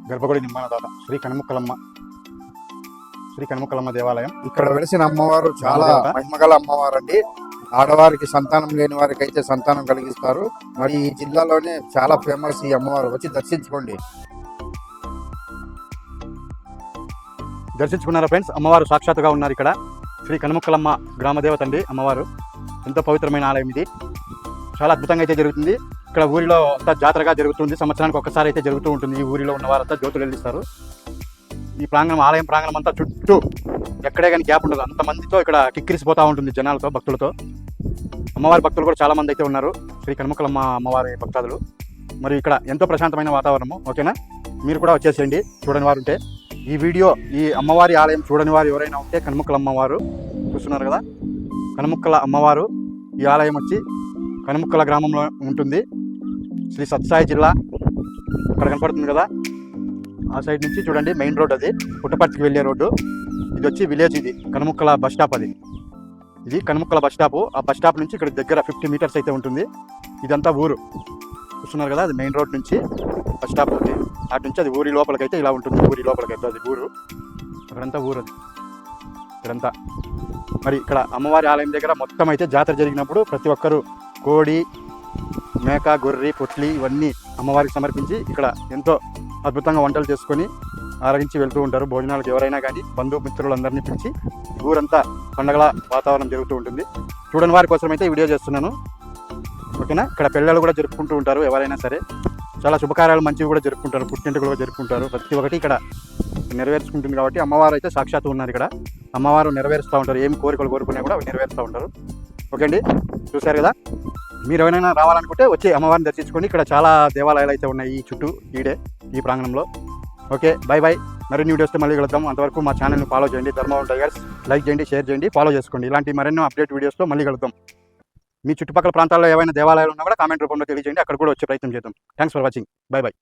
గర్భగుడి నిర్మాణదాత శ్రీ కనుముక్కలమ్మ దేవాలయం. ఇక్కడ వెలిసిన అమ్మవారు చాలా దేవత. మహిమగల అమ్మవారు అండి. ఆడవారికి సంతానం లేని వారికి అయితే సంతానం కలిగిస్తారు. మరి ఈ జిల్లాలోనే చాలా ఫేమస్ ఈ అమ్మవారు, వచ్చి దర్శించుకోండి. దర్శించుకున్నారా ఫ్రెండ్స్? అమ్మవారు సాక్షాత్తుగా ఉన్నారు ఇక్కడ. శ్రీ కనుముక్కలమ్మ గ్రామ దేవత అండి అమ్మవారు. ఎంతో పవిత్రమైన ఆలయం ఇది. చాలా అద్భుతంగా అయితే జరుగుతుంది. ఇక్కడ ఊరిలో అంతా జాతరగా జరుగుతుంది. సంవత్సరానికి ఒక్కసారి అయితే జరుగుతూ ఉంటుంది. ఈ ఊరిలో ఉన్న వారంతా జ్యోతులు వెలిగిస్తారు. ఈ ప్రాంగణం, ఆలయం ప్రాంగణం అంతా చుట్టూ ఎక్కడే కానీ గ్యాప్ ఉండదు. అంతమందితో ఇక్కడ కిక్కిరిసిపోతూ ఉంటుంది, జనాలతో, భక్తులతో. అమ్మవారి భక్తులు కూడా చాలా మంది అయితే ఉన్నారు, శ్రీ కనుముక్కలమ్మ అమ్మవారి భక్తాదులు. మరి ఇక్కడ ఎంతో ప్రశాంతమైన వాతావరణము. ఓకేనా? మీరు కూడా వచ్చేసేయండి చూడని వారు ఉంటే. ఈ వీడియో, ఈ అమ్మవారి ఆలయం చూడని వారు ఎవరైనా ఉంటే, కనుముక్కల అమ్మవారు చూస్తున్నారు కదా, కనుముక్కల అమ్మవారు. ఈ ఆలయం వచ్చి కనుముక్కల గ్రామంలో ఉంటుంది. శ్రీ సత్సాయి జిల్లా ఇక్కడ కనపడుతుంది కదా, ఆ సైడ్ నుంచి చూడండి మెయిన్ రోడ్, అది పుట్టపర్తికి వెళ్ళే రోడ్డు. ఇది వచ్చి విలేజ్, ఇది కనుముక్కల బస్ స్టాప్. ఇది కనుముక్కల బస్ స్టాపు. ఆ బస్ స్టాప్ నుంచి ఇక్కడ దగ్గర 50 మీటర్స్ అయితే ఉంటుంది. ఇదంతా ఊరు చూస్తున్నారు కదా, అది మెయిన్ రోడ్ నుంచి బస్ స్టాప్ ఉంది. అటు నుంచి అది ఊరి లోపలికైతే ఇలా ఉంటుంది. ఊరి లోపలికైతే అది ఊరు, అక్కడంతా ఊరు అది ఇక్కడంతా. మరి ఇక్కడ అమ్మవారి ఆలయం దగ్గర మొత్తం అయితే జాతర జరిగినప్పుడు ప్రతి ఒక్కరూ కోడి, మేక, గొర్రె, పొట్లి ఇవన్నీ అమ్మవారికి సమర్పించి ఇక్కడ ఎంతో అద్భుతంగా వంటలు చేసుకొని ఆరగించి వెళ్తూ ఉంటారు. భోజనాలకు ఎవరైనా కానీ బంధుమిత్రులందరినీ పిలిచి ఊరంతా పండగల వాతావరణం జరుగుతూ ఉంటుంది. చూడని వారి కోసం అయితే వీడియో చేస్తున్నాను. ఓకేనా? ఇక్కడ పెళ్ళిళ్ళు కూడా జరుపుకుంటూ ఉంటారు ఎవరైనా సరే. చాలా శుభకార్యాలు మంచివి కూడా జరుపుకుంటారు, పుట్టింటికి కూడా జరుపుకుంటారు. ప్రతి ఒక్కటి ఇక్కడ నెరవేర్చుకుంటుంది కాబట్టి అమ్మవారు అయితే సాక్షాత్తు ఉన్నారు ఇక్కడ. అమ్మవారు నెరవేరుస్తూ ఉంటారు. ఏమి కోరికలు కోరుకున్నా కూడా అవి నెరవేరుస్తూ ఉంటారు. ఓకే అండి, చూశారు కదా. మీరు ఎవరైనా రావాలనుకుంటే వచ్చి అమ్మవారిని దర్శించుకోండి. ఇక్కడ చాలా దేవాలయాలు అయితే ఉన్నాయి ఈ చుట్టూ, ఈ ప్రాంగణంలో. Okay, by by. మరిన్ని వీడియోస్తో మళ్ళీ కలుద్దాం. అంతవరకు మా ఛానల్ని ఫాలో చేయండి. ధర్మవరం టైగర్స్ లైక్ చేయండి, షేర్ చేయండి, ఫాలో చేసుకోండి. ఇలాంటి మరెన్నో అప్డేట్ వీడియోస్తో మళ్ళీ కలుద్దాం. మీ చుట్టుపక్కల ప్రాంతాల్లో ఏవైనా దేవాలయాలు ఉన్నా కూడా కామెంట్ రూపంలో తెలియజేయండి. అక్కడ కూడా వచ్చే ప్రయత్నం చేద్దాం. Thanks for watching. By by.